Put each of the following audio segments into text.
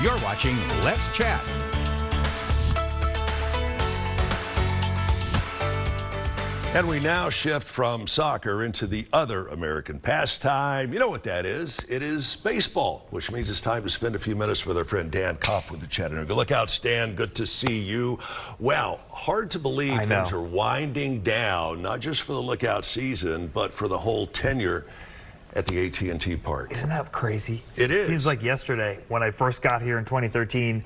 You're watching Let's Chat. And we now shift from soccer into the other American pastime. You know what that is? It is baseball, which means it's time to spend a few minutes with our friend Dan Kopf with the Chattanooga Lookouts. Dan, good to see you. Wow, hard to believe things are winding down, not just for the Lookout season, but for the whole tenure at the AT&T Park. Isn't that crazy? It is. Seems like yesterday when I first got here in 2013,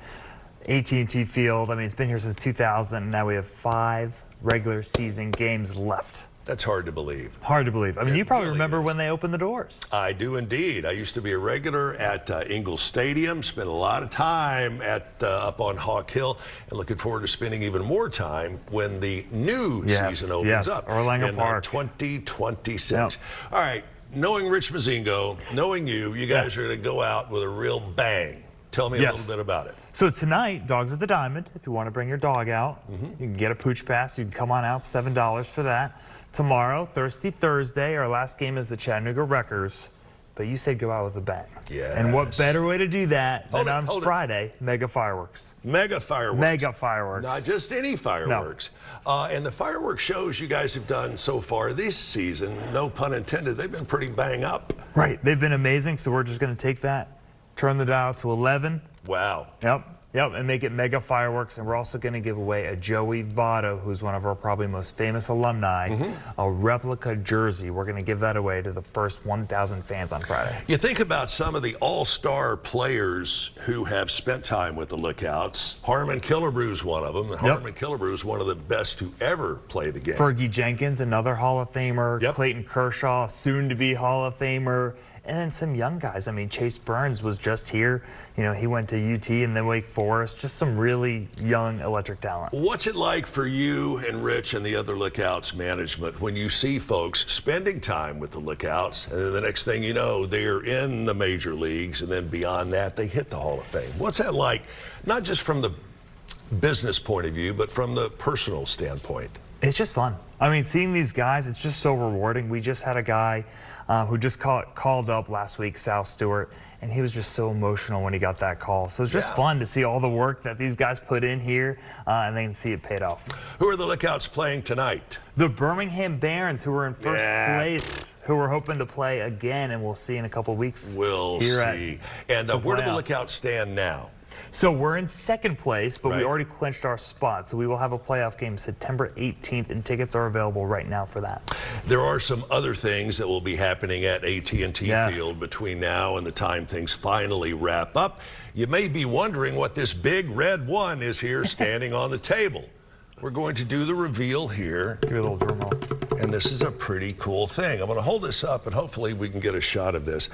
AT&T Field, I mean, it's been here since 2000, and now we have 5 regular season games left. That's hard to believe. Hard to believe. I mean, you probably really remember is. when they opened the doors. I do indeed. I used to be a regular at Ingalls Stadium, spent a lot of time at up on Hawk Hill, and looking forward to spending even more time when the new season opens up Orlando in Park. 2026. Yep. All right, knowing Rich Mazingo, knowing you guys are going to go out with a real bang. Tell me a little bit about it. So tonight, Dogs at the Diamond, if you want to bring your dog out, you can get a pooch pass. You can come on out, $7 for that. Tomorrow, Thirsty Thursday, our last game is the Chattanooga Wreckers. But you said go out with a bang. Yes. And what better way to do that than on Friday, mega fireworks. Mega fireworks. Mega fireworks. Not just any fireworks. No. And the fireworks shows you guys have done so far this season, no pun intended, they've been pretty bang up. Right, they've been amazing, so we're just going to take that, turn the dial to 11. Wow. Yep, and make it mega fireworks. And we're also going to give away a Joey Votto, who's one of our probably most famous alumni, a replica jersey. We're going to give that away to the first 1,000 fans on Friday. You think about some of the all-star players who have spent time with the Lookouts. Harmon Killebrew's one of them. And Harmon Killebrew's one of the best to ever play the game. Fergie Jenkins, another Hall of Famer. Yep. Clayton Kershaw, soon-to-be Hall of Famer. And then some young guys. I mean, Chase Burns was just here. You know, he went to UT and then Wake Forest. Just some really young electric talent. What's it like for you and Rich and the other Lookouts management when you see folks spending time with the Lookouts and then the next thing you know, they're in the major leagues and then beyond that, they hit the Hall of Fame? What's that like, not just from the business point of view, but from the personal standpoint? It's just fun. I mean, seeing these guys, it's just so rewarding. We just had a guy who just called up last week, Sal Stewart, and he was just so emotional when he got that call. So it's just fun to see all the work that these guys put in here, and they can see it paid off. Who are the Lookouts playing tonight? The Birmingham Barons, who were in first place, who we're hoping to play again, and we'll see in a couple weeks. We'll see. And where do the Lookouts stand now? So we're in second place, but we already clinched our spot. So we will have a playoff game September 18th, and tickets are available right now for that. There are some other things that will be happening at AT&T Field between now and the time things finally wrap up. You may be wondering what this big red one is here standing on the table. We're going to do the reveal here. Give me a little drum roll. And this is a pretty cool thing. I'm going to hold this up, and hopefully we can get a shot of this.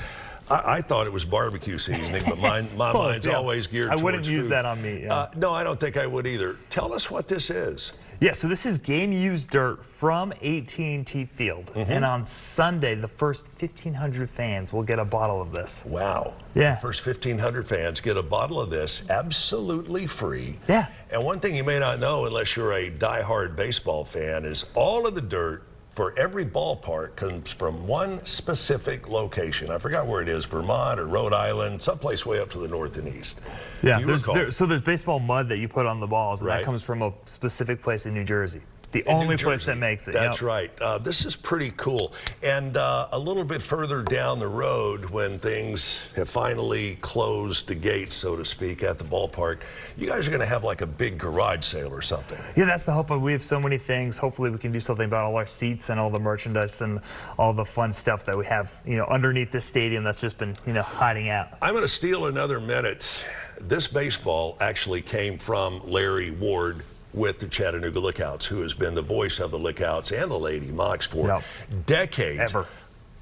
I thought it was barbecue seasoning, but my mind's always geared towards food. I wouldn't use that on me. No, I don't think I would either. Tell us what this is. Yeah, so this is game-used dirt from AT&T Field. And on Sunday, the first 1,500 fans will get a bottle of this. Wow. Yeah. The first 1,500 fans get a bottle of this absolutely free. Yeah. And one thing you may not know, unless you're a diehard baseball fan, is all of the dirt for every ballpark comes from one specific location. I forgot where it is, Vermont or Rhode Island, someplace way up to the north and east. Yeah, so there's baseball mud that you put on the balls, and that comes from a specific place in New Jersey. The only place that makes it. That's right. This is pretty cool. And a little bit further down the road, when things have finally closed the gates, so to speak, at the ballpark, you guys are going to have like a big garage sale or something. Yeah, that's the hope. We have so many things. Hopefully we can do something about all our seats and all the merchandise and all the fun stuff that we have, underneath this stadium that's just been, hiding out. I'm going to steal another minute. This baseball actually came from Larry Ward with the Chattanooga Lookouts, who has been the voice of the Lookouts and the Lady Mocs for decades.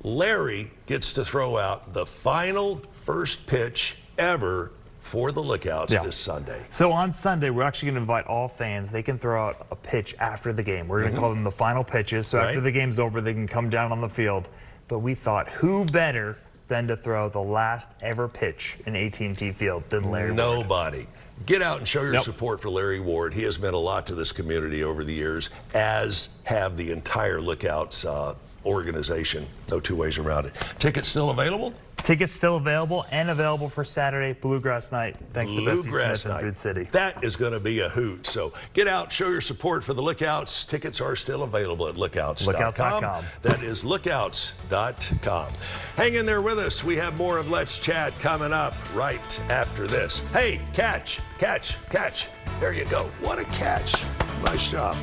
Larry gets to throw out the final first pitch ever for the Lookouts this Sunday. So on Sunday, we're actually going to invite all fans. They can throw out a pitch after the game. We're going to call them the final pitches. So after the game's over, they can come down on the field. But we thought, who better than to throw the last ever pitch in AT&T Field than Larry Ward? Nobody. Get out and show your support for Larry Ward. He has meant a lot to this community over the years, as have the entire Lookouts organization. No two ways around it. Tickets still available? Tickets still available and available for Saturday, Bluegrass Night. Thanks to Bessie Smith in Food City. That is going to be a hoot. So get out, show your support for the Lookouts. Tickets are still available at lookouts.com. Lookouts.com. That is lookouts.com. Hang in there with us. We have more of Let's Chat coming up right after this. Hey, catch. There you go. What a catch. Nice job.